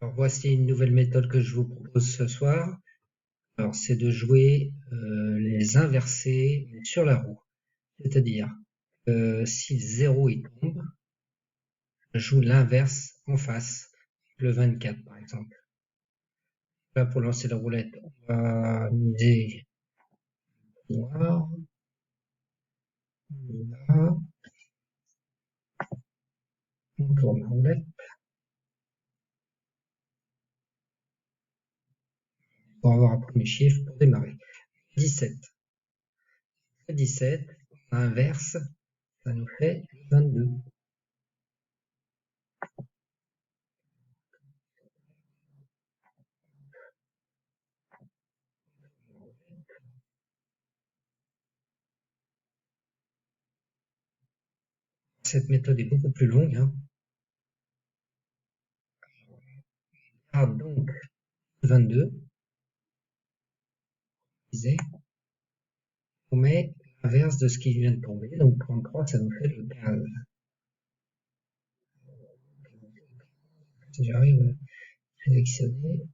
Alors voici une nouvelle méthode que je vous propose ce soir. Alors c'est de jouer les inversés sur la roue. C'est-à-dire si le 0 il tombe, je joue l'inverse en face, le 24 par exemple. Là pour lancer la roulette, on va miser noir, là, on tourne la roulette, pour avoir un premier chiffre pour démarrer. 17. 17, on inverse, ça nous fait 22. Cette méthode est beaucoup plus longue. Hein. Ah, donc 22, on met l'inverse de ce qui vient de tomber, donc 33, ça nous fait le 15. Si j'arrive à sélectionner,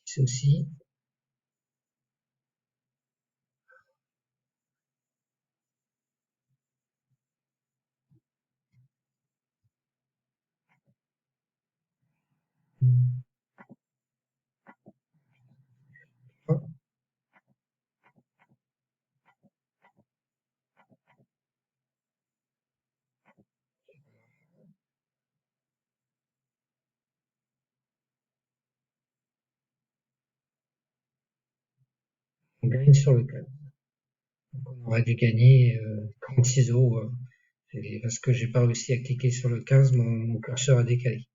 ceci, on gagne sur le 15. Donc on aurait dû gagner 36 euros. Parce que j'ai pas réussi à cliquer sur le 15, mon curseur a décalé.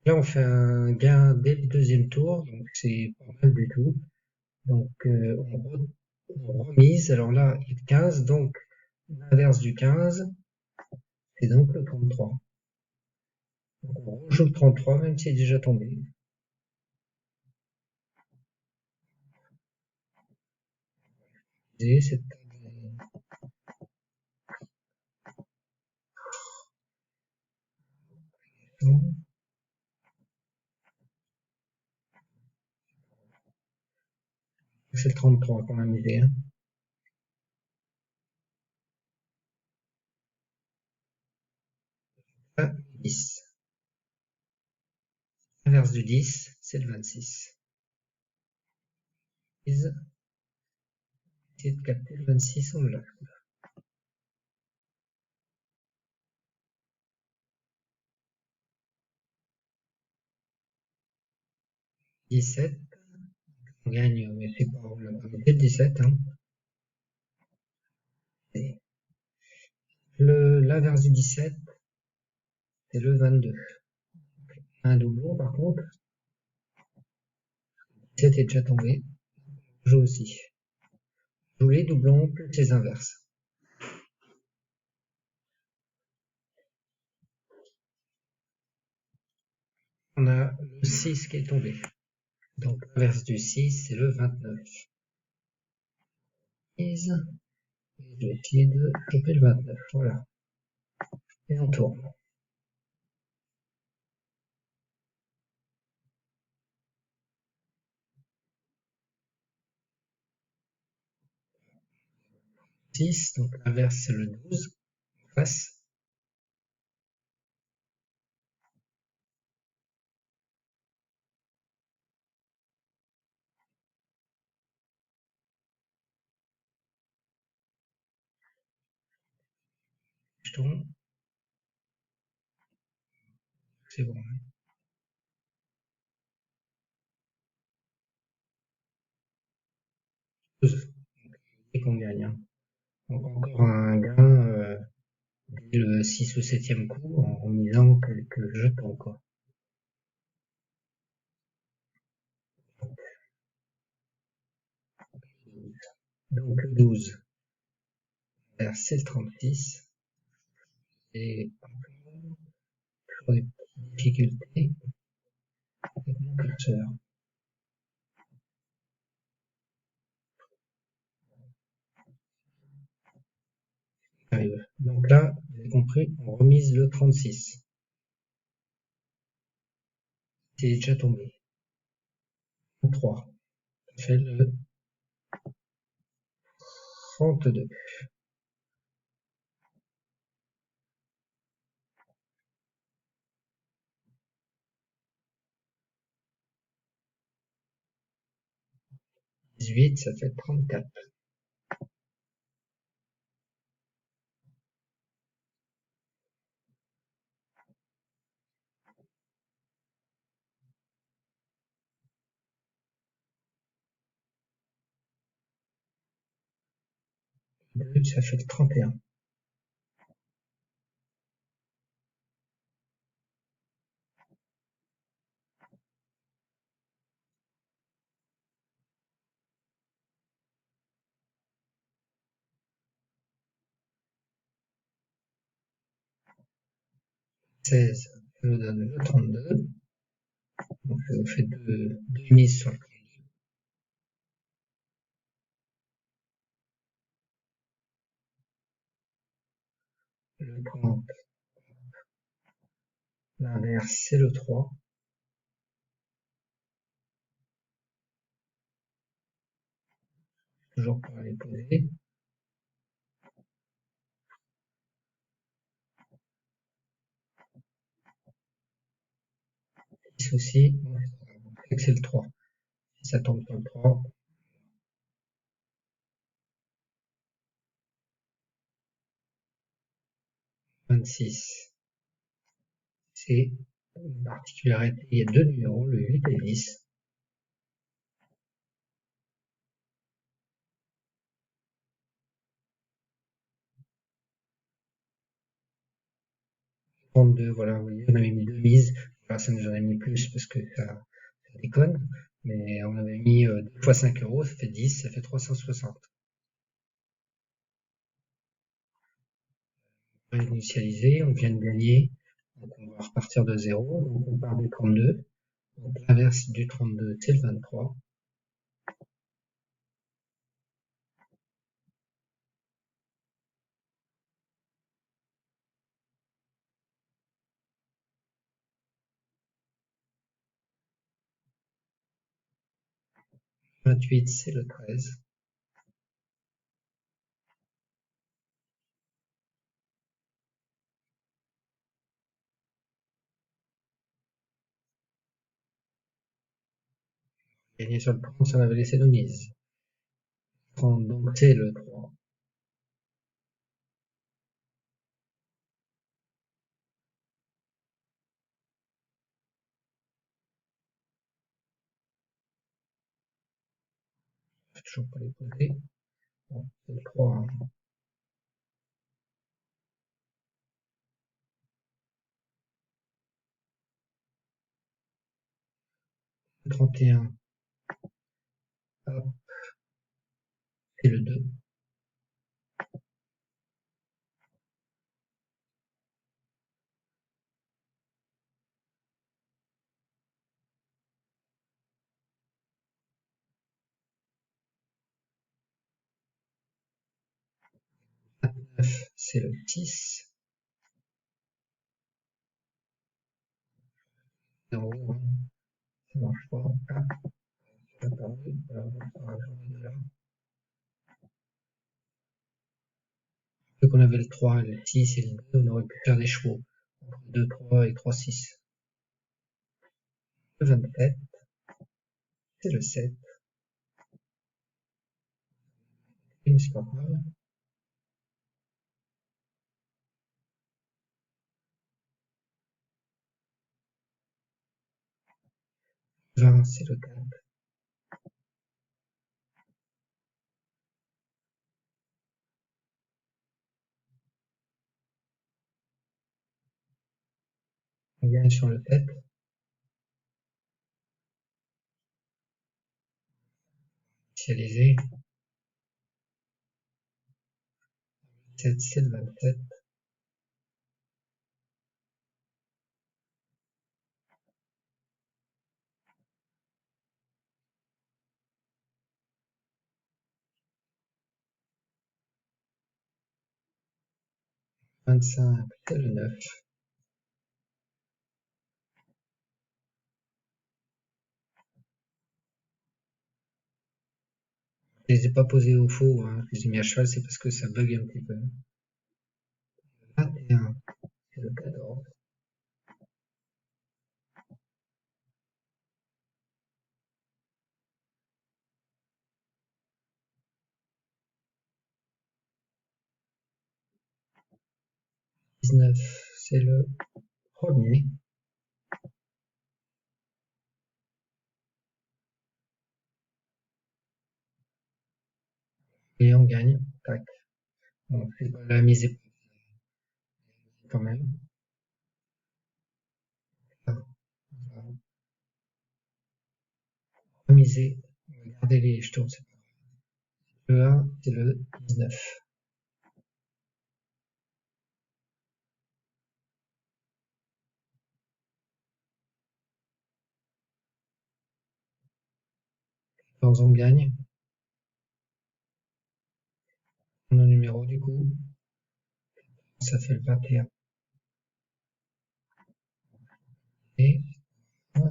Là, on fait un gain dès le deuxième tour, donc c'est pas mal du tout. Donc on remise, alors là, il y a 15, donc l'inverse du 15, c'est donc le 33. Donc on rejoue le 33, même s'il est déjà tombé. C'est le 33 qu'on a misé. Hein. 10. L'inverse du 10, c'est le 26. Essayer de capter le 26, on l'a. 17, on gagne, mais c'est pas, on l'a pas mis le 17. Hein. L'inverse du 17, c'est le 22. Un doublon, par contre. 17 est déjà tombé. Je joue aussi. Je joue les doublons plus les inverses. On a le 6 qui est tombé. Donc l'inverse du 6, c'est le 29. Et je vais essayer de choper le 29. Voilà. Et on tourne. 6, donc l'inverse c'est le 12. En face. Je tourne. C'est bon. 12. Et qu'on gagne. Hein. Donc encore un gain dès le 6 ou 7e coup en misant quelques jetons. Quoi. Donc le 12. C'est le 36. Et toujours des petites difficultés avec mon curseur. arrive. Donc là, vous avez compris, on remise le 36. C'est déjà tombé. 3. Ça fait le 32. 18, ça fait 34. 2, ça fait 31. 16, ça nous donne le 32. Donc ça nous fait deux mises sur le 30. L'inverse, c'est le 3. Toujours pour aller poser. 10 aussi. C'est le 3. Si ça tombe sur le 3, 26. C'est une particularité. Il y a deux numéros, le 8 et le 10. Voilà, oui, on avait mis deux mises. Voilà, ça nous en a mis plus parce que ça déconne. Mais on avait mis 2 fois 5 euros, ça fait 10, ça fait 360. On va initialiser, on vient de gagner. Donc on va repartir de 0. Donc on part du 32. Donc l'inverse du 32, c'est le 23. 28, c'est le 13. Gagner sur le 30, ça m'avait laissé nos mises. 30, donc c'est le 3. Toujours pas les poser. Bon, c'est le 3. Hein. Le 31, hop, c'est le 2. 29, c'est le 6. 0, hein. Ça marche pas. Ah, c'est apparu. Alors, on va rajouter de là. Vu qu'on avait le 3, le 6 et le 2, on aurait pu faire des chevaux. Entre 2, 3 et 3, 6. Le 27, c'est le 7. Et c'est pas grave. 20, c'est le 4. On gagne sur le 7. Initialisé. 7, c'est le 27. 25, c'est le 9. Je les ai pas posés au faux, hein. Je les ai mis à cheval, c'est parce que ça bug un petit peu. 21, c'est le 14. 19, c'est le premier. Et on gagne. Tac. Bon, c'est pas la mise est quand même. Ah, on va miser. On va garder les jetons. Le 1, c'est le 19. Dans on gagne. Nos numéros du coup. Ça fait le 21. Et ouais,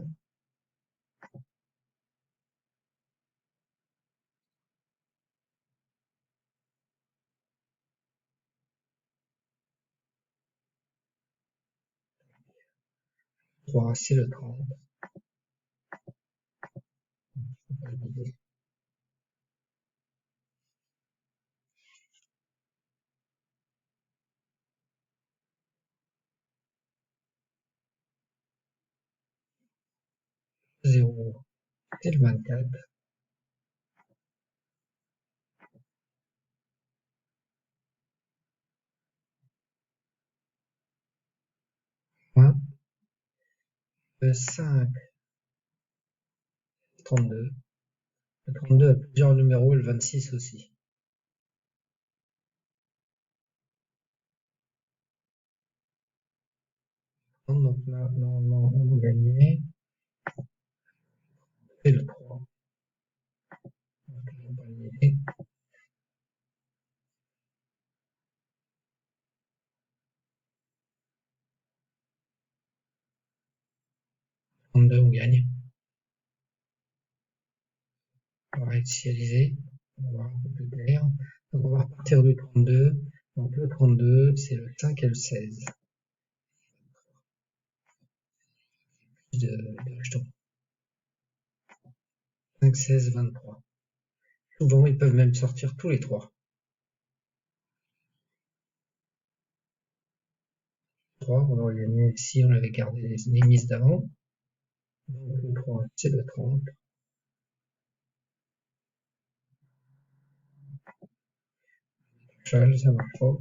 3, c'est le 30. 0, c'est le 24. 1, le 5, 32. Le 32 a plusieurs numéros et le 26 aussi. Donc là, normalement, on gagnait. C'est le 3. On va pas le miser. 32, on gagne. On va initialiser. On va voir un peu plus clair. Donc on va repartir du 32. Donc le 32, c'est le 5 et le 16. De jetons. 5, 16, 23. Souvent, ils peuvent même sortir tous les trois. 3, on aurait gagné si on avait gardé les mises d'avant. Donc le 3, c'est le 30. Cheval, ça marche pas.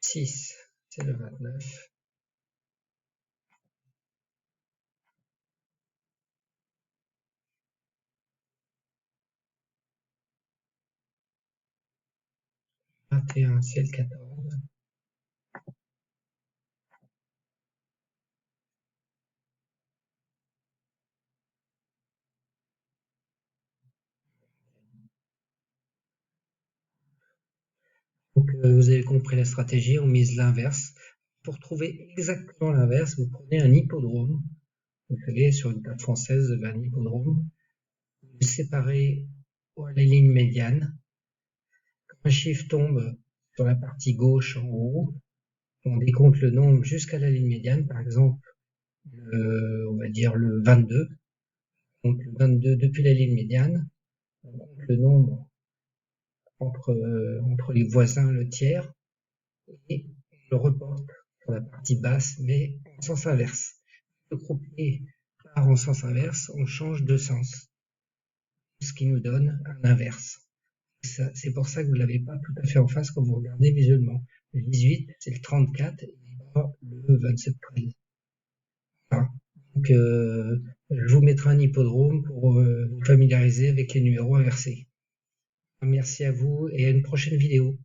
6, c'est le 29. 21, c'est le 14. Donc vous avez compris la stratégie, on mise l'inverse. Pour trouver exactement l'inverse, vous prenez un hippodrome. Vous savez, sur une table française, un hippodrome. Vous séparez les lignes médianes. Quand un chiffre tombe sur la partie gauche en haut, on décompte le nombre jusqu'à la ligne médiane, par exemple, on va dire le 22. Donc le 22 depuis la ligne médiane, on compte le nombre entre les voisins, le tiers, et on le reporte sur la partie basse, mais en sens inverse. Le croupier part en sens inverse, on change de sens, ce qui nous donne un inverse. C'est pour ça que vous ne l'avez pas tout à fait en face quand vous regardez visuellement. Le 18, c'est le 34 et pas le 27-13. Voilà. Donc, je vous mettrai un hippodrome pour vous familiariser avec les numéros inversés. Merci à vous et à une prochaine vidéo.